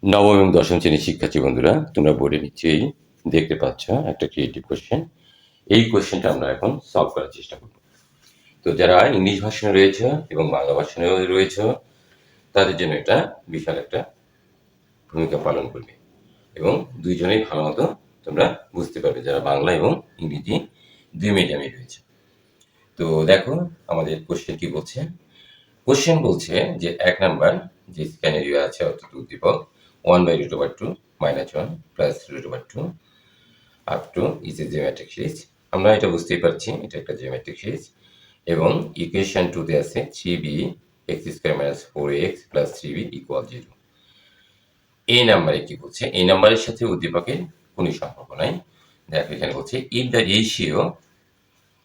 নবম এবং দশম শ্রেণীর শিক্ষার্থী বন্ধুরা, তোমরা বোর্ডে নিশ্চয়ই দেখতে পাচ্ছ একটা ক্রিয়েটিভ কোশ্চেন। এই কোশ্চেনটা আমরা এখন সলভ করার চেষ্টা করব। তো যারা ইংলিশ ভার্সনে রয়েছে এবং বাংলা ভার্সনেও রয়েছে, তাদের জন্য এটা বিশাল একটা ভূমিকা পালন করবে এবং দুইজনেই ভালো মতো তোমরা বুঝতে পারবে, যারা বাংলা এবং ইংরেজি দুই মিডিয়ামে রয়েছে। তো দেখো আমাদের কোশ্চেন কি বলছে। কোশ্চেন বলছে যে ১ নাম্বার যে স্ক্যানারিও আছে, অর্থাৎ উদ্দীপক 1/√2 -1 plus √2 up to is a geometric series. আমরা এটা বুঝতেই পারছি এটা একটা জিওমেট্রিক সিরিজ এবং ইকুয়েশন 2 তে আছে 3b x² - 4x + 3b = 0। এই নাম্বারে কি বলছে, এই নাম্বারের সাথে উদ্দীপকের কোনো সম্পর্ক নাই। দেখো এখানে বলছে if the ratio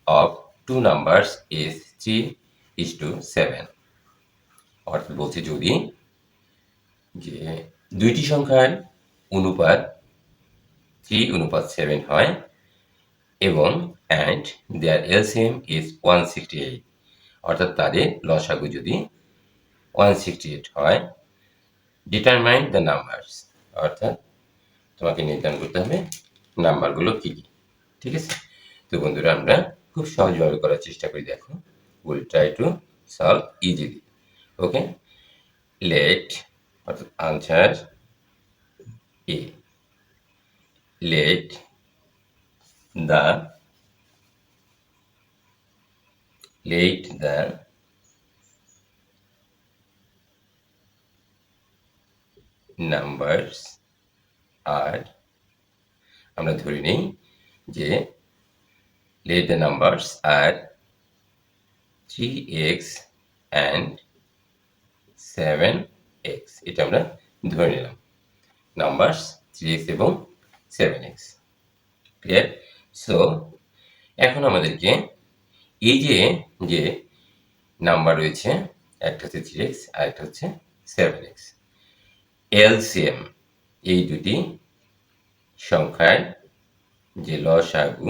of two numbers is 3:7, অর্থাৎ বলছে যদি যে দুইটি সংখ্যার অনুপাত 3:7 হয় এবং অ্যান্ড দেয়ার এলসিএম ইজ 168, অর্থাৎ তাদের লসাগু যদি 168 হয়, ডিটারমাইন দ্য নাম্বারস, অর্থাৎ তোমাকে নির্ধারণ করতে হবে নাম্বারগুলো কী কী। ঠিক আছে, তো বন্ধুরা আমরা খুব সহজভাবে করার চেষ্টা করি। দেখো, will try to solve easily. Okay, let অর্থাৎ answer a, let the numbers are, আমরা ধরে নেই যে let the numbers are 3x and 7x, এটা আমরা ধরে নিলাম নাম্বারস 3x এবং 7x। ক্লিয়ার? সো এখন আমাদেরকে এই যে নাম্বার রয়েছে, একটা হচ্ছে 3x আর একটা হচ্ছে 7x, এলসিএম এই দুটি সংখ্যার যে লসাগু,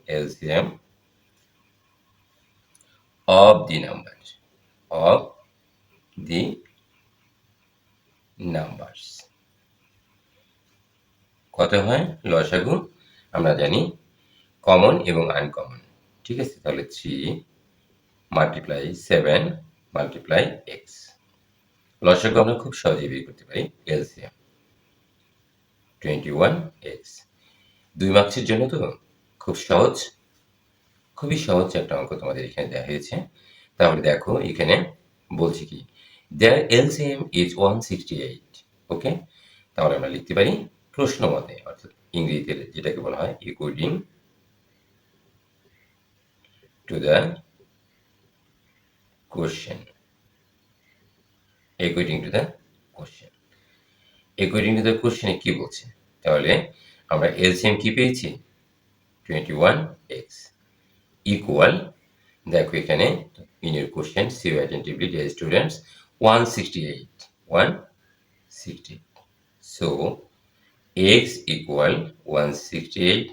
এলসিএম অফ দি নাম্বারস কত হয় লসাগু আমরা জানি, কমন এবং আনকমন। ঠিক আছে, তাহলে 3 × 7 × x, লসাগু আমরা খুব সহজেই বের করতে পারি, এলসিএম 21x। 2 মার্কসের জন্য তো খুব সহজ, খুবই সহজ একটা অঙ্ক তোমাদের এখানে দেওয়া হয়েছে। তাহলে দেখো এখানে বলছি কি, দেয়ার এলসিএম ইজ 168। ওকে, তাহলে আমরা লিখতে পারি প্রশ্ন মতে, অর্থাৎ ইংরেজিতে যেটাকে বলা হয় according to the question. According to the question, according to the কোশ্চেনে কি বলছে, তাহলে আমরা এলসিএম কি পেয়েছি 21x ইকুয়াল, দেখো এখানে in your question see attentively dear students 168 so x equal 168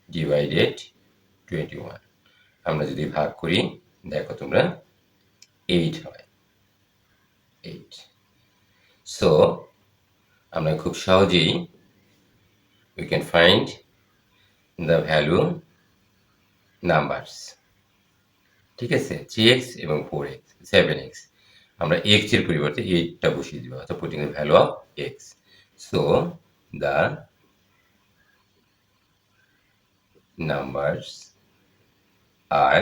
divided 21, আমরা যদি ভাগ করি দেখো তোমরা 8 হয় 8। সো আমরা খুব সহজেই we can find the value numbers। ঠিক আছে, 3x এবং 4x 7x, আমরা x এর পরিবর্তে 8টা বসিয়ে দিব, অর্থাৎ putting the value of x। So the numbers are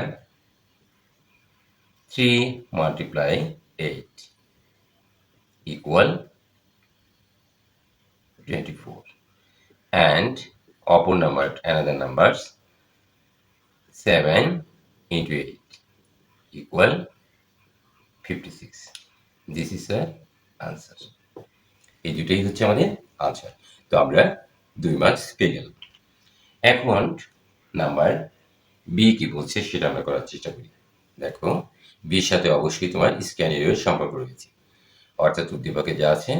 3 × 8 equal 24 and upper number another numbers 7 × 8 equal 56. This is the answer. এই দুটোই হচ্ছে আমাদের আনসার। তো আমরা 2 মার্কস পেয়ে গেলাম। এখন নাম্বার বি কি বলছে সেটা আমরা করার চেষ্টা করি। দেখো, বির সাথে অবশ্যই তোমার স্ক্যানারিওর সম্পর্ক রয়েছে, অর্থাৎ উদ্দীপকে যা আছে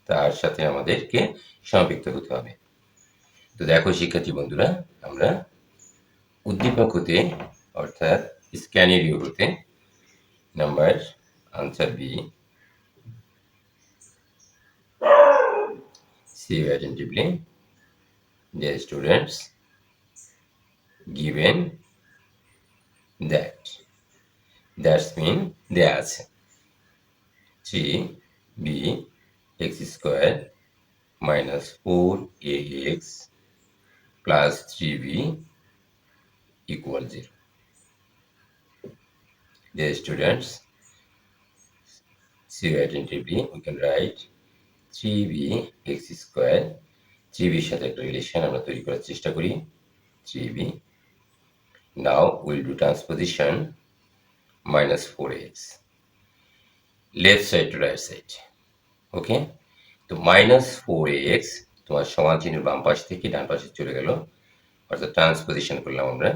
তার সাথে আমাদেরকে সম্পৃক্ত হতে হবে। তো দেখো শিক্ষার্থী বন্ধুরা, আমরা উদ্দীপক হতে অর্থাৎ স্ক্যানারিও হতে number answer be see you attentively. Dear students, given that mean দেয়া আছে 3b x square minus 4ax plus 3b equal 0. Dear students, see you attentively. We can write 3b x square. 3b এর সাথে একটা relation আমরা তৈরি করার চেষ্টা করি 3b. Now we'll do transposition minus 4x. Left side to right side. Okay? তো minus 4ax তোমার সমান চিহ্নের বাম পাশ থেকে ডান পাশে চলে গেল, অর্থাৎ ট্রান্সপোজিশন করলাম আমরা।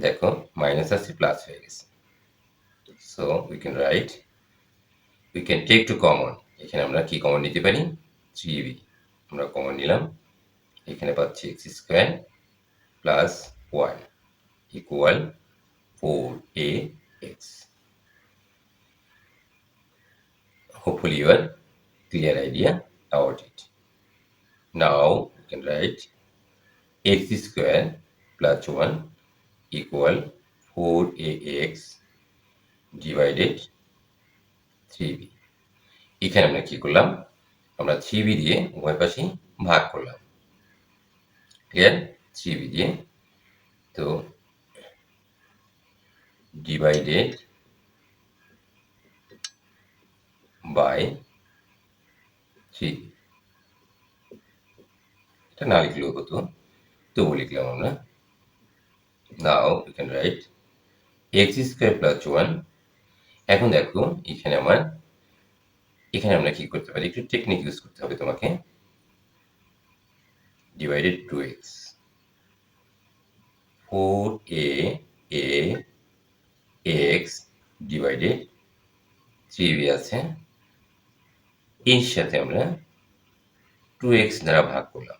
দেখো মাইনাস আছে প্লাস হয়ে গেছে। So we can take two common. এখানে আমরা কি কমন নিতে পারি? 3b আমরা কমন নিলাম। এখানে পাচ্ছি x square plus 1 equal 4ax. Hopefully you are clear idea about it. Now we can write x square plus 1 equal 4ax divided 3b. এখানে আমরা কি করলাম? আমরা 3b দিয়ে উভয় পাশে ভাগ করলাম। ক্লিয়ার? 3b দিয়ে তো divided by 3. এটা না লিখলেও হতো, তবু লিখলাম আমরা। Now we can write x square plus 1. এখন দেখো এখানে আমরা কি করতে পারি? একটু টেকনিক ইউজ করতে হবে তোমাকে। Divided 2x 4ax divided 3b আছে, এর সাথে আমরা 2x দ্বারা ভাগ করলাম।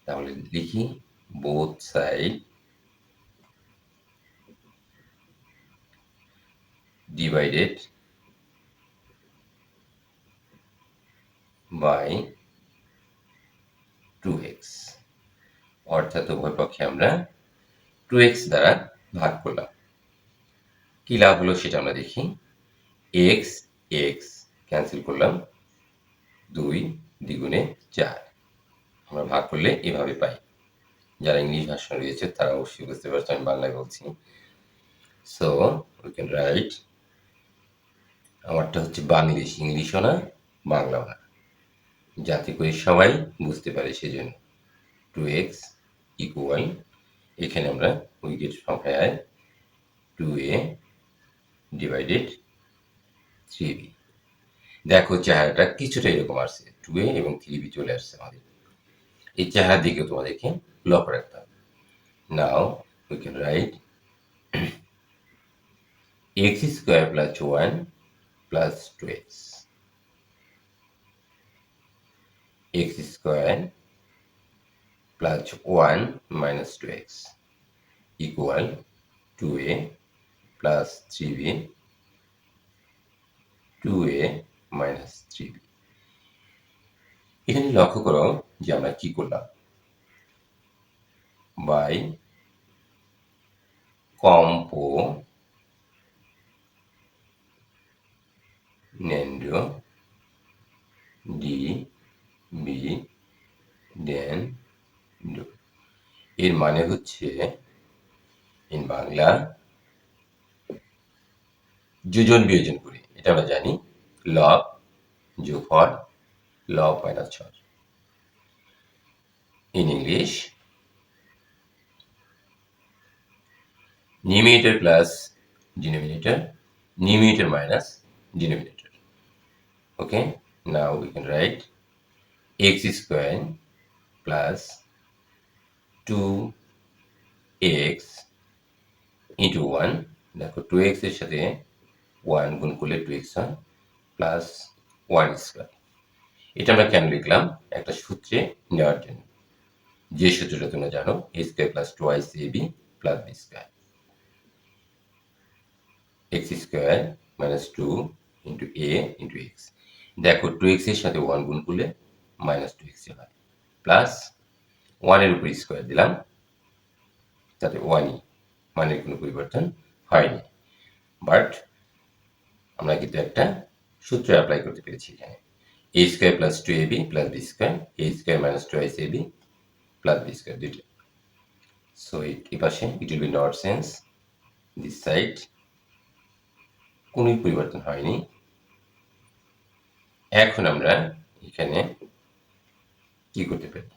তাহলে লিখি both side divided by 2x, অর্থাৎ উভয় পক্ষে আমরা 2x দ্বারা ভাগ করলাম। কি লাভ হলো সেটা আমরা দেখি। x x ক্যান্সেল করলাম, 2 দ্বিগুণে 4। আমরা ভাগ করলে এভাবে পাই। যারা ইংলিশ ভাষা রয়েছে তারা অবশ্যই বুঝতে পারছে আমি বাংলায় বলছি। সো উই ক্যান রাইট, আমারটা হচ্ছে বাংলিশ, ইংলিশও না বাংলাও না, যাতে করে সবাই বুঝতে পারে সেজন্য। 2x ইকুয়াল, এখানে আমরা উইকেট সংখ্যায় 2a ডিভাইডেড 3b। দেখো চেহারাটা কিছুটা এরকম আসছে, 2a এবং 3b চলে আসছে আমাদের। এই চেহারার দিকে তোমাদেরকে লক্ষ্য রাখতে হবে। Now we can right x square plus 1 plus 2x. x square plus 1 minus 2x equal 2a plus 3b, 2a minus 3b. এখানে লক্ষ্য করো যে আমরা কি করলাম, বাই কম্পোনেন্ডো ডিভিডেন্ড, এর মানে হচ্ছে ইন বাংলা যোজন বিয়োজন করে, এটা আমরা জানি লব যোগফল লব মাইনাস ছয়। In English, numerator plus denominator, numerator minus denominator. Okay, now we can write x square plus 2x into 1. দেখো 2x এর সাথে 1 গুণ করলে 2x হয় প্লাস 1 স্কোয়ার। এটা আমরা কেন লিখলাম? একটা সূত্রে নেওয়ার জন্য, যে সূত্রটা তোমরা জানো, a square plus 2ab plus b square. x square minus 2 into a into x। দেখো 2x এর সাথে 1 গুণ করলে মাইনাস 2x হয় প্লাস 1 এর উপর স্কোয়ার দিলাম, তাতে 1ই, মানের কোনো পরিবর্তন হয়নি। বাট আমরা কিন্তু একটা সূত্র অ্যাপ্লাই করতে পেরেছি এখানে, a square plus 2ab plus b square, a square minus 2ac plus b square দুইটা। সো এই পাশে it will be not sense this side, কোনোই পরিবর্তন হয়নি। এখন আমরা এখানে কি করতে পারি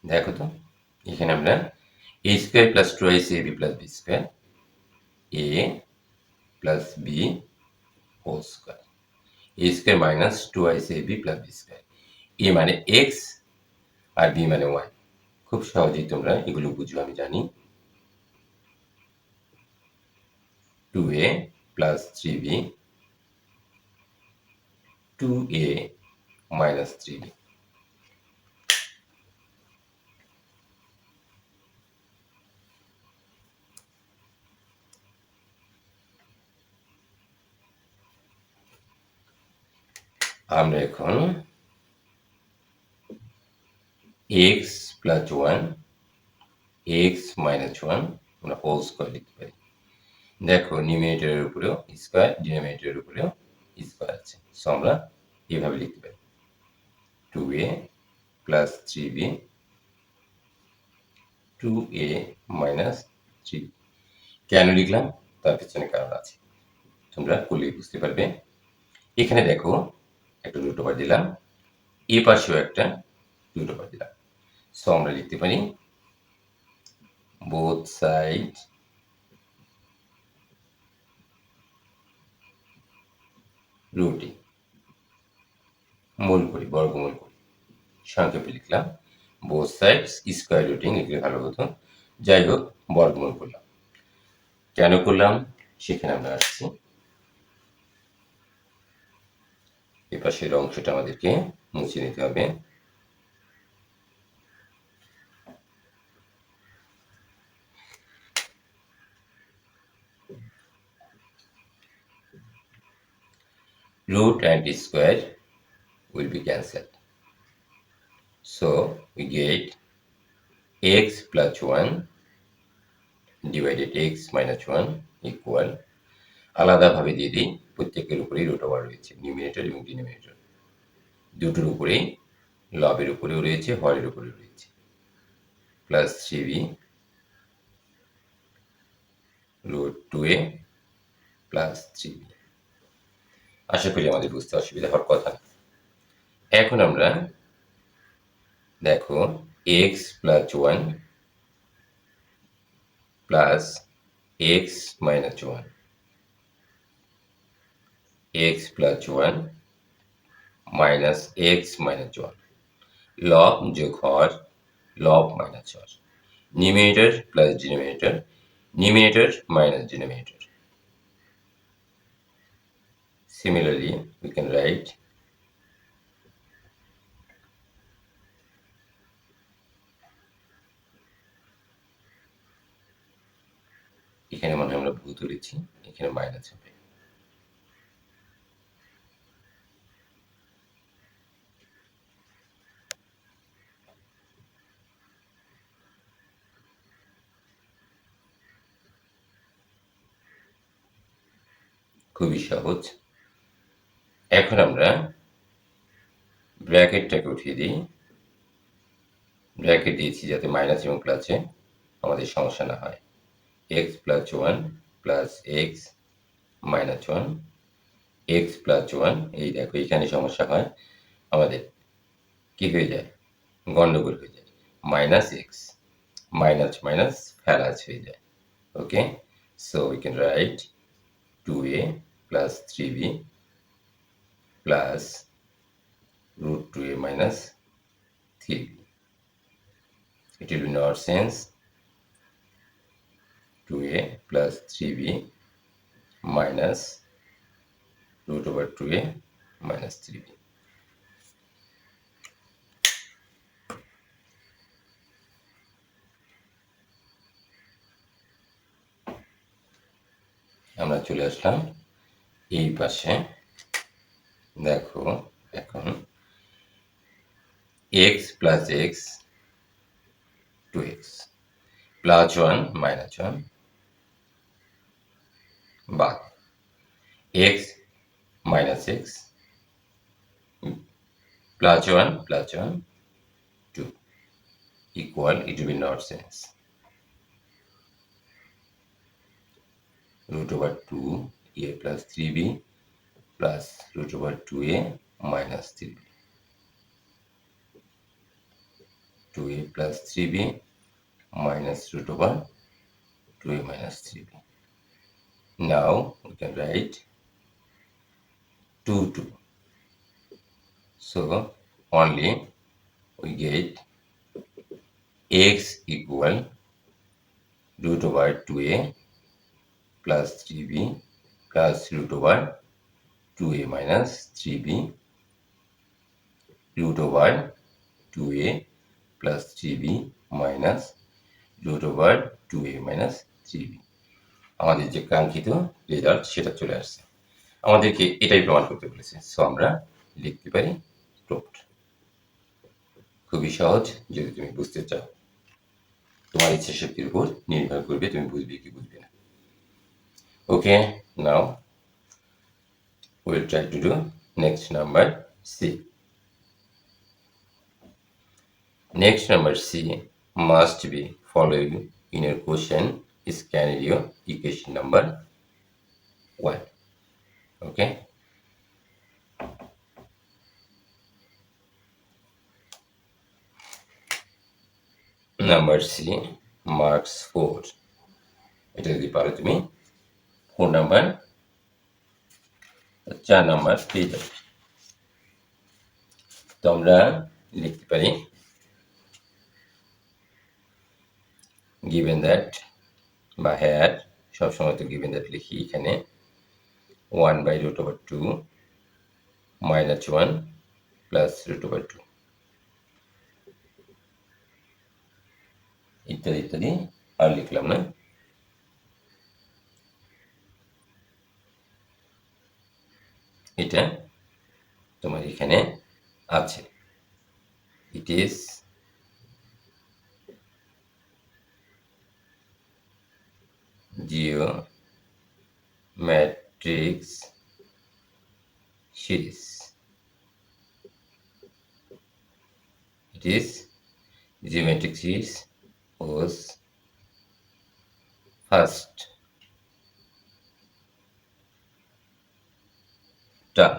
দেখো তো, এখানে আমরা a square plus 2ac plus b square, a plus b whole square, a square minus 2ac plus b square, a মানে x আর b মানে y। খুব সহজেই তোমরা এগুলো বুঝো, আমি জানি। 2a plus 3b, 2a minus 3b। আমরা এখন x প্লাস 1, x মাইনাস 1 আমরা হোল স্কোয়ার লিখতে পারি। দেখো নিউমিনেটরের উপরেও স্কোয়ার, ডিনোমিনেটরের উপরেও স্কোয়ার আছে, সো আমরা এইভাবে লিখতে পারি 2a plus 3b, 2a minus 3। কেন লিখলাম তার পিছনে কারণ আছে, তোমরা করলেই বুঝতে পারবে। এখানে দেখো একটা রুট ওভার দিলাম, এ পাশেও একটা রুট ওভার দিলাম, সো আমরা লিখতে পারি both side রুটিং, মূল করি, বর্গমূল করি, সংক্ষেপে লিখলাম বোথ সাইডস স্কোয়ার রুটিং, লিখলে ভালো হতো। যাই হোক, বর্গমূল করলাম। কেন করলাম সেখানে আমরা আসছি। এ পাশের অংশটা আমাদেরকে মুছে নিতে হবে। root and square will be cancelled, so we get x plus 1 divided x minus 1 equal, আলাদাভাবে দিয়ে দিই, প্রত্যেকের উপরেই রুট ওভার রয়েছে, নিউমিনেটর এবং ডিনোমিনেটর দুটোর উপরেই, লবের উপরেও রয়েছে, হরের উপরেও রয়েছে, plus 3b root 2a plus 3b। আশা করি আমাদের বুঝতে অসুবিধা হওয়ার কথা না। এখন আমরা দেখো x plus 1 plus x minus 1, x plus 1 minus x minus 1, লব যোগ হর, লব minus Har, numerator plus denominator, numerator minus denominator. Similarly, we can write এখানে মনে হয় আমরা ভুল তুলেছি, এখানে মাইনাস হবে। খুবই সহজ। এখন আমরা ব্র্যাকেটটাকে উঠিয়ে দিই, ব্র্যাকেট দিয়েছি যাতে মাইনাস এবং প্লাসে আমাদের সমস্যা না হয়। x plus 1 plus x minus 1, x plus 1, এই দেখো এখানে সমস্যা হয় আমাদের, কি হয়ে যায়, গন্ডগোল হয়ে যায়, minus x, minus minus plus হয়ে যায়। Okay, so we can write 2a plus 3b plus root 2a minus 3b. It will be not sense 2a plus 3b minus root over 2a minus 3b. আমরা চলে আসলাম এই পাশে। দেখো এখন x plus x 2x plus 1 minus 1 বাদ x minus x plus 1 plus 1 2 equal, it will be not sense, root over 2a plus 3b plus root over 2a minus 3b, 2a plus 3b minus root over 2a minus 3b. Now we can write 2 2. So only we get x equal root over 2a plus 3b plus root over 2a minus 3b root over 2a plus 3b minus root over 2a minus 3b. আমাদের যে কাঙ্ক্ষিত result সেটা চলে আসছে, আমাদেরকে এটাই প্রমাণ করতে বলেছে। সো আমরা লিখতে পারি প্রুভড। খুবই সহজ, যদি তুমি বুঝতে চাও। তোমার ইচ্ছা শক্তির উপর নির্ভর করবে তুমি বুঝবে কি বুঝবে না। ওকে, নাও we'll try to do next number C. Next number C must be following in your question is scenario equation number 1. Okay. Number C marks 4. এটা যদি পারো তুমি 4 নাম্বার 4 নাম্বার পেয়ে যাবে। তো আমরা লিখতে পারি given that বা here সবসময় তো given that লিখি, এখানে 1 by root over 2 minus 1 plus root over 2 ইত্যাদি ইত্যাদি আর লিখলাম না। এটা তোমার এখানে আছে, it is geometric series. It is geometric series was first term.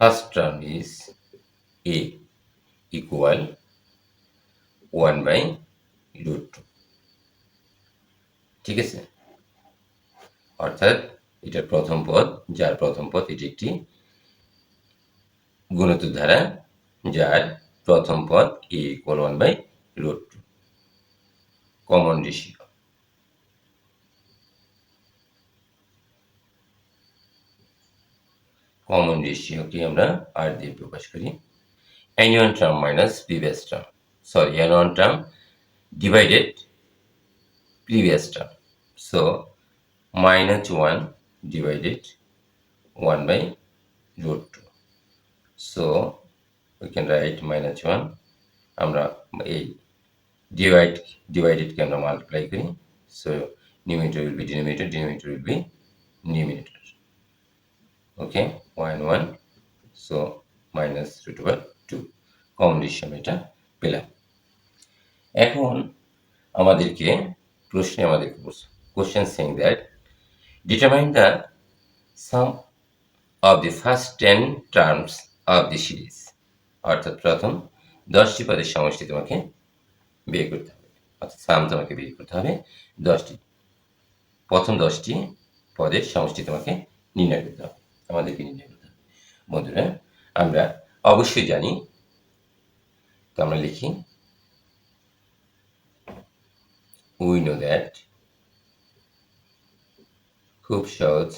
First term is a equal 1 by root 2. ঠিক আছে, অর্থাৎ এটা প্রথম পদ, যার প্রথম পদ এটি একটি গুণিতক ধারা, যার প্রথম পদ a equal 1 by root 2, common ratio. কমন রেশিওকে আমরা আর দিয়ে প্রকাশ করি, n1 term minus previous term, sorry, n1 term divided previous term. So minus 1 divided 1 by root 2. So we can write minus 1. আমরা এই divided কে আমরা multiply করি. So numerator will be denominator, denominator will be numerator. Okay, 1 1. So minus root over 2. Common ratio আমরা এটা পেলাম। এখন আমাদেরকে প্রশ্নে আমাদেরকে question saying that determine the sum of the first 10 terms of the series. অর্থাৎ প্রথম 10টি পদের সমষ্টি তোমাকে বের করতে হবে, অর্থাৎ সাম তোমাকে বের করতে হবে 10টি, প্রথম 10টি পদের সমষ্টি তোমাকে নির্ণয় করতে হবে, আমাদেরকে নির্ণয় করতে হবে। বন্ধুরা আমরা অবশ্যই জানি, তো আমরা লিখি we know that, খুব সহজ,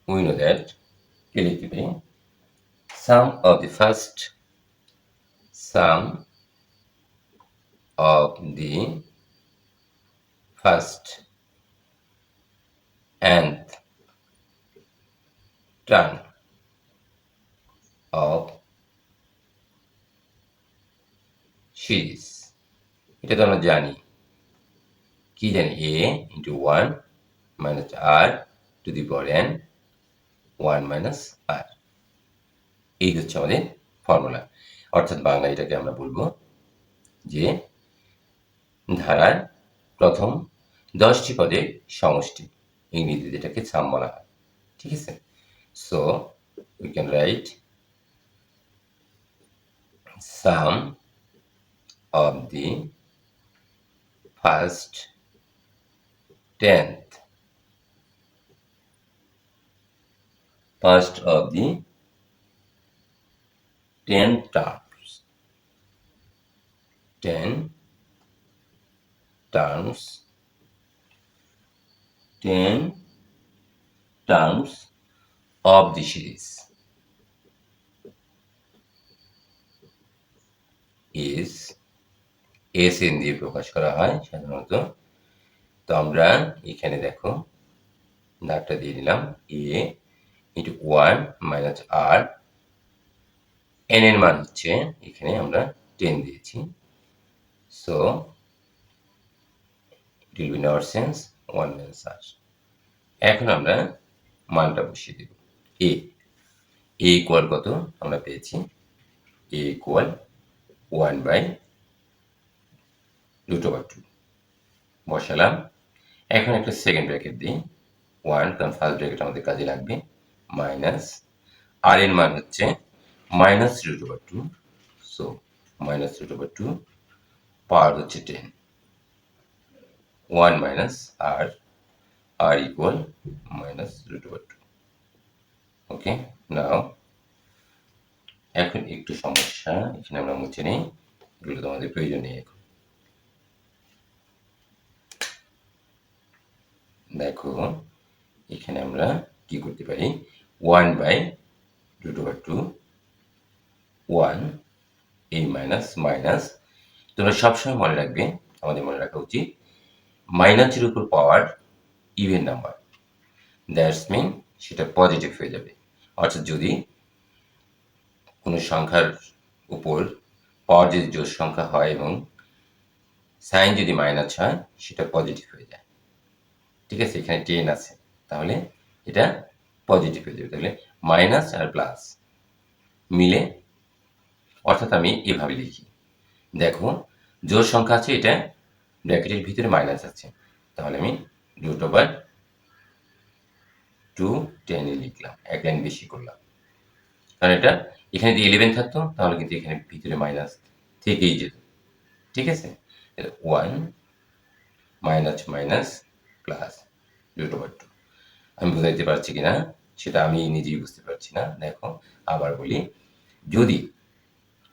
we know that কে লিখতে পারি sum of the first nth term series. এটা তো আমরা জানি, কি জানি, a into 1 minus r to the power n 1 minus r। এই হচ্ছে আমাদের ফর্মুলা। অর্থাৎ বাংলা এটাকে আমরা বলবো যে ধারার প্রথম 10টি পদের সমষ্টি, ইংরেজিতে এটাকে সাম বলা হয়। ঠিক আছে? So we can write some of the first 10th first of the 10 terms 10 terms 10 terms of the series is SN দিয়ে প্রকাশ করা হয় সাধারণত। তো আমরা এখানে দেখো দাগটা দিয়ে দিলাম, a into 1 minus r, n এর মান হচ্ছে এখানে আমরা 10 দিয়েছি। So it will be in our sense 1 minus r। এখন আমরা মানটা বসিয়ে দেব। a ইকুয়াল কত আমরা পেয়েছি, a ইকুয়াল 1 বাই √2 বসালাম। এখন একটা সেকেন্ড ব্র্যাকেট দিই, 1, কারণ ফার্স্ট ব্র্যাকেট আমাদের কাজে লাগবে, মাইনাস আর এর মান হচ্ছে মাইনাস √2, সো মাইনাস √2 পাওয়ার হচ্ছে 10, 1 মাইনাস আর, আর ইকুয়াল মাইনাস √2। ওকে, নাও এখন একটু সমস্যা, এখানে আমরা মুছে নিই, এগুলো তো আমাদের প্রয়োজন নেই এখন। দেখো এখানে আমরা কি করতে পারি, 1 বাই √2 1, এই মাইনাস মাইনাস, তোমরা সবসময় মনে রাখবে, আমাদের মনে রাখা উচিত মাইনাসের উপর পাওয়ার ইভেন নাম্বার, দ্যাটস মিন সেটা পজিটিভ হয়ে যাবে। অর্থাৎ যদি কোনো সংখ্যার উপর পাওয়ার যদি জোড় সংখ্যা হয় এবং সাইন যদি মাইনাস হয়, সেটা পজিটিভ হয়ে যায়। ঠিক আছে, এখানে 10 আছে, তাহলে এটা পজিটিভ হয়ে যাবে। তাহলে মাইনাস আর প্লাস মিলে, অর্থাৎ আমি এভাবে লিখি, দেখো জোড় সংখ্যা আছে, এটা ব্র্যাকেটের ভিতরে মাইনাস আছে, তাহলে আমি √2 10 লিখলাম, এক লাইন বেশি করলাম, কারণ এটা এখানে যদি 11 থাকতো তাহলে কিন্তু এখানে ভিতরে মাইনাস থেকেই যেত। ঠিক আছে, 1 মাইনাস মাইনাস প্লাস √2। আমি বুঝাইতে পারছি কিনা সেটা আমি নিজেই বুঝতে পারছি না। দেখো আবার বলি, যদি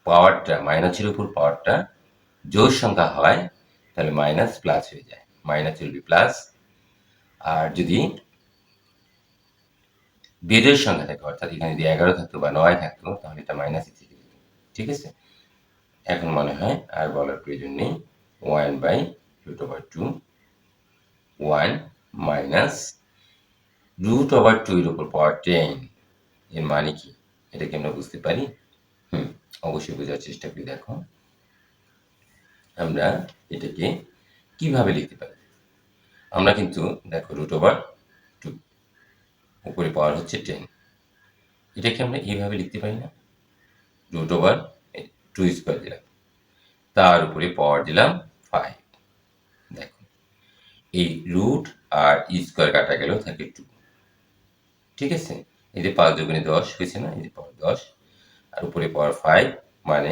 পাওয়ারটা মাইনাসের উপর পাওয়ারটা জোড় সংখ্যা হয় তাহলে মাইনাস প্লাস হয়ে যায়, মাইনাস উইল বি প্লাস। আর যদি বেজোড় সংখ্যা থাকে, অর্থাৎ এখানে যদি 11 থাকতো বা 9 থাকতো, তাহলে এটা মাইনাসই থেকে যেত। ঠিক আছে, এখন মনে হয় আর বলার প্রয়োজন নেই। 1 বাই √2 1 মাইনাস √2 এর উপর পাওয়ার 10, এর মানে কি, এটা কি আমরা বুঝতে পারি? অবশ্যই বোঝার চেষ্টা করি। দেখো আমরা এটাকে কিভাবে লিখতে পারি, আমরা কিন্তু দেখো √2 উপরে পাওয়ার হচ্ছে 10, এটাকে আমরা এইভাবে লিখতে পারি না, √2 স্কোয়ার দিলাম, তার উপরে পাওয়ার দিলাম 5। দেখো এই রুট আর স্কোয়ার কাটা গেল, থাকে 2। ঠিক আছে, এই যে 5 দুগুণে 10 হয়েছে না, এই যে পাওয়ার 10 আর উপরে পাওয়ার 5, মানে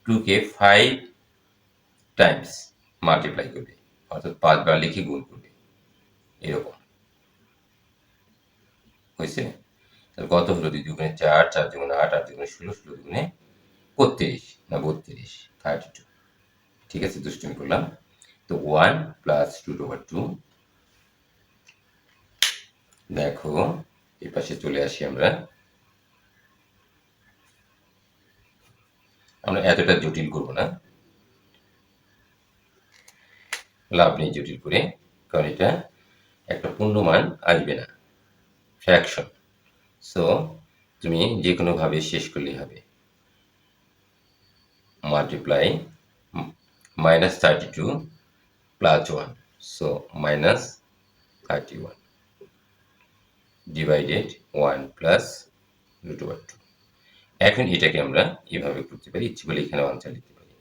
2কে 5 টাইমস মাল্টিপ্লাই করবে, অর্থাৎ 5 বার লিখে গুণ করবে, এরকম হয়েছে। তাহলে কত হলো, 2 দুগুণে 4, 4 দুগুণে 8, 8 দুগুণে 16, 16 দুগুণে 32 না 32, 32। ঠিক আছে, দুষ্টুমি করলাম। তো 1 প্লাস √2, দেখো এই পাশে চলে আসি আমরা এতটা জটিল করব না, লাভ নেই জটিল করে, কারণ এটা একটা পূর্ণমান আসবে না, ফ্র্যাকশন। সো তুমি যে কোনোভাবে শেষ করলেই হবে, multiply minus 32 plus 1. So minus 31 divided 1 plus root over 2. এখন এটাকে আমরা এভাবে করতে পারি, ইচ্ছে করলে এখানে আনসার লিখতে পারি।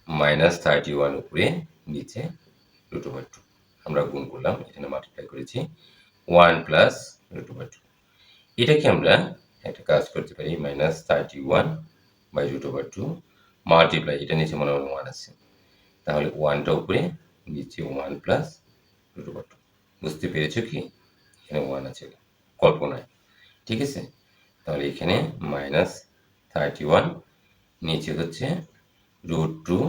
মাইনাস 31 উপরে নিচে রুট ওভার 2 আমরা গুণ করলাম, এখানে মাল্টিপ্লাই করেছি 1 প্লাস রুট ওভার 2। এটাকে আমরা একটা কাজ করতে পারি, minus 31 by root over 2 multiply, এটা নিচে মনে হয় 1 আছে, তাহলে 1টা উপরে নিচে 1 প্লাস রুট ওভার 2। বুঝতে পেরেছো কি? এখানে 1 আছে কল্পনায়, ঠিক আছে? তাহলে এখানে মাইনাস 31 নিচে হচ্ছে রুট 2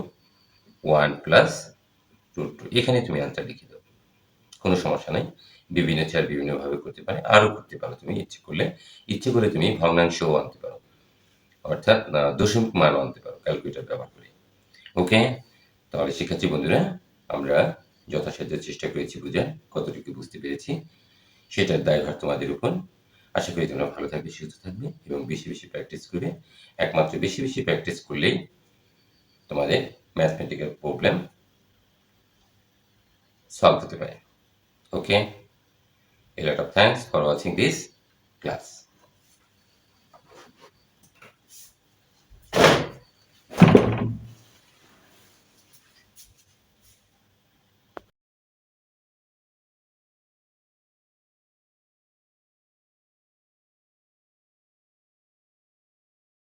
1 প্লাস রুট 2। এখানে তুমি আনসার লিখে দাও, কোনো সমস্যা নাই। বিভিন্ন চেয়ার বিভিন্নভাবে করতে পারে, আরও করতে পারো তুমি ইচ্ছে করে তুমি ভগ্নাংশও আনতে পারো, অর্থাৎ দশমিক মানও আনতে পারো ক্যালকুলেটর ব্যবহার করে। ওকে, তাহলে শিক্ষার্থী বন্ধুরা, আমরা যথাসাধ্য চেষ্টা করেছি বোঝার, কতটুকু বুঝতে পেরেছি সেটার দায়ভার তোমাদের উপর। আশা করি তোমরা ভালো থাকবে, সুস্থ থাকবে এবং বেশি বেশি প্র্যাকটিস করবে। একমাত্র বেশি বেশি প্র্যাকটিস করলেই তোমাদের ম্যাথমেটিক্যাল প্রবলেম সলভ হতে পারে। Okay, a lot of thanks for watching this class.